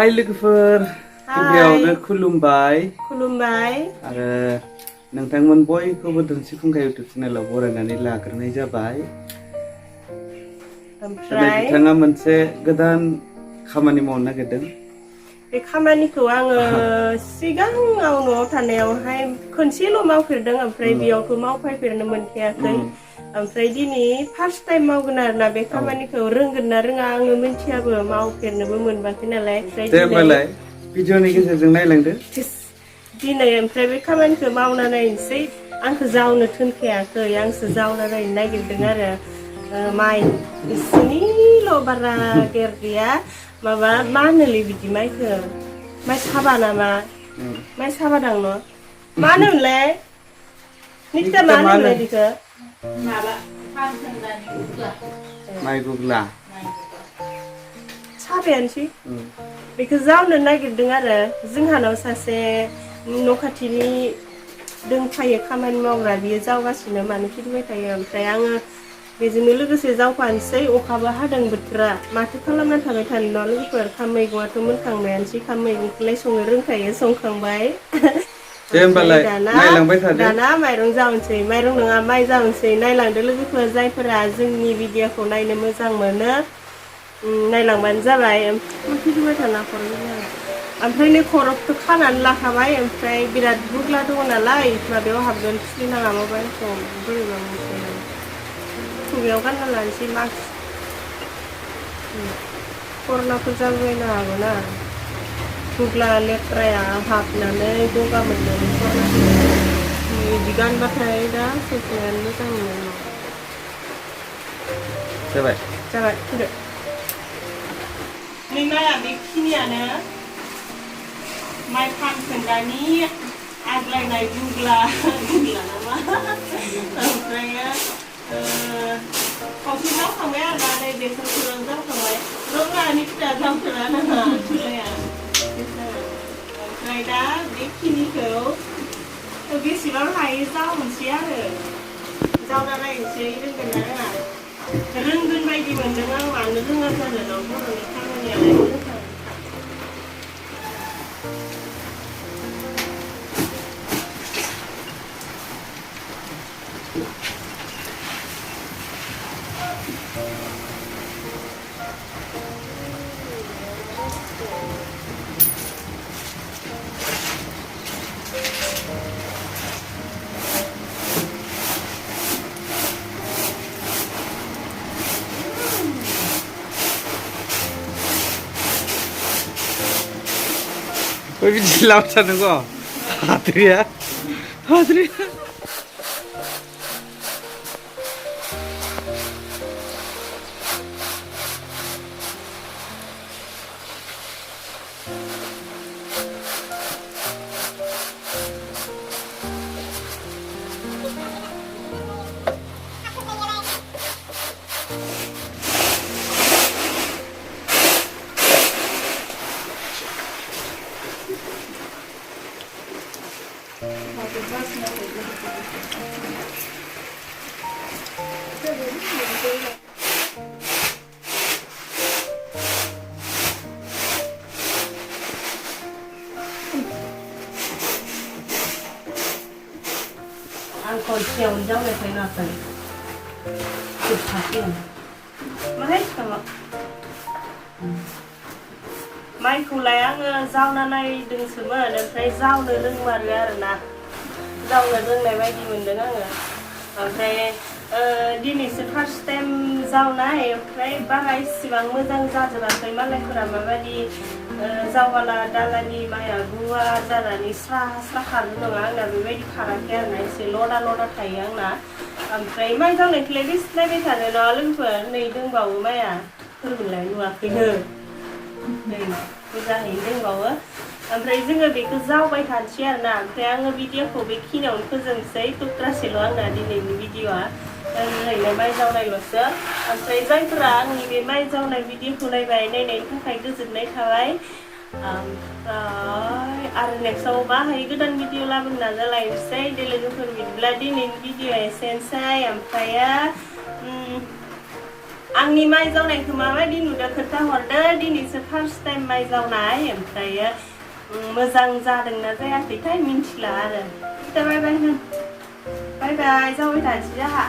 Hai लोगोफोर गिबियावनो खुलुमबाय आरो नोंथांमोन बयखौबो दोनसि फुंखा इउटुब चेनेलाव बरायनानै लाग्रोनाय जाबाय। ओमफ्राय बिथाङा मोनसे गोदान खामानि मावनो नागिरदों। बे खामानिखौ आङो सिगाङाव न'आव थानायावहाय खनसेल' मावफेरदों ओमफ्राय बेयावथ' मावफैफेरनो मोनखायाखै। ओमफ्राय दिनै फार्स्ट टाइम मावगोन आरोना बे खामानिखौ रोंगोन ना रोङा आङो मिन्थियाबो मावफेरनोबो मोनबाखै नालाय। दे होमबालाय भिडिअनि गेजेरजों नायलांदो। दिनै ओमफ्राय बे खामानिखौ मावना नायनोसै। आंखौ जावनो थोनखायाखै आंसो जावना नायनो नागिरदों आरो माइ इसेनिल' बारा गेर गैया माबा मा होनोलै बिदि माइखौ माइ साबा नामा माइ साबा दां न' मा होनोमोनलाय निकिता मा होनोमोनलाय बिखौ माबा माइ गुग्ला साबायानोसै बेखौ जावनो नागिरदों आरो जोंहानाव सासे न' खाथिनि दोंफायो खामानि मावग्रा बियो जावगासिनो मानो फिदिंबाय थायो ओमफ्राय आङो बेजोंनो लोगोसे जावफानोसै अखाबो हादों बोथोरा माथो खालामना थाबाय थानो न' लोगोफोर खाम मैगङाथ' मोनखांबायानोसै खाम मैगंखौलाय संनो रोंखायो संखांबाय दे ओमफ्राय होमबालाय नायलांबाय थादो दाना माइरं जावनोसै माइरं नङा माइ जावनोसै नायलांदो लोगोफोर जायफोरा जोंनि भिडिअखौ नायनो मोजां मोनो नायलांबानो जाबाय फिदिंबाय थाना ओमफ्राय नै खर'खौ खानानै लाखाबाय ओमफ्राय बिराद गुग्ला दङ नालाय माबायाव हाबगोन खुलिनाङा मबाइलखौ बोरैबा मोनसे खुगायाव गानना लानोसै मास्क कर'नाफोर जाबायनो हागौना गुग्ला लेथ्राया हाबनानै गगा मोननानै बिदि गानबाथाय दा सैथायानो मोजां मोनो जाबाय फैदो नै माइया बेखिनियानो माइ फानखोन्दानि आग्लायनाय गुग्ला नामा ओमफ्रायो खावसे जावखांबाय आरो ना नै बेफोरखौ जावखांबाय रंगानि फिथा जावखोना नाङा थुलाया ओमफ्राय दा बेखिनिखौ बेसेबां हायो जावनोसै आरो जावना नायनोसै रोंगोन ना रोङा रोंगोन बायदि मोनदों आं मानो रोङा जानो दं बर'नि खामानियालाय रोंखागोन 왜 비지 나오자는 거? 아들이야? Ang konsyong daw na kayo natin. Subhatin. Mahal ka mo. माइखौलाय आङो जावना नायदोंसोमोन ओमफ्राय जावनो रोंमारो आरोना जावनो रोंनाय बायदि मोनदों आङो ओमफ्राय दिनैसो फार्स्ट टाइम जावनाय ओमफ्राय बारा इसेबां मोजां जाजोबाखै मालायफोरा माबायदि जावबाला दालानि माइआ गुवार जानानै स्रा स्रा खारो नङा आंना बेबायदि खाराखै आरोना एसे लदा लदा थायो आंना ओमफ्राय माइ जावनायखौलाय बेसे नायबाय थानो न' लोगोफोर नै दंबावो माइआ फोरबोलाय नुवाखैनो नै मोजाङैनो दंबावो ओमफ्राय जोङो बेखौ जावबाय थानोसै आरोना ओमफ्राय आङो भिडिअखौ बेखिनियावनो फोजोबनोसै थुक्रासेल' आंना दिनैनि भिडिअआ ओरैनो माइ जावनायल'सो ओमफ्राय जायफोरा आंनि बे माइ जावनाय भिडिअखौ नायनायनि थाखाय गोजोननाय थाबाय ओमफ्राय आरो नेक्स्टआव मा हायो गोदान भिडिअ लाबोनो नाजालायनोसै दे लोगोफोर बिदिब्ला दिनैनि भिडिअआ एसेनोसै ओमफ्रायो आंनि माइ जावनायखौ माबायदि नुदों खोन्थाहरदो दिनैसो फार्स्ट टाइम माइ जावनाय ओमफ्राय मोजां जादोंना जायाखैथाय मिन्थिला आरो बाय बाय बाय बाय जावबाय थानोसै जोंहा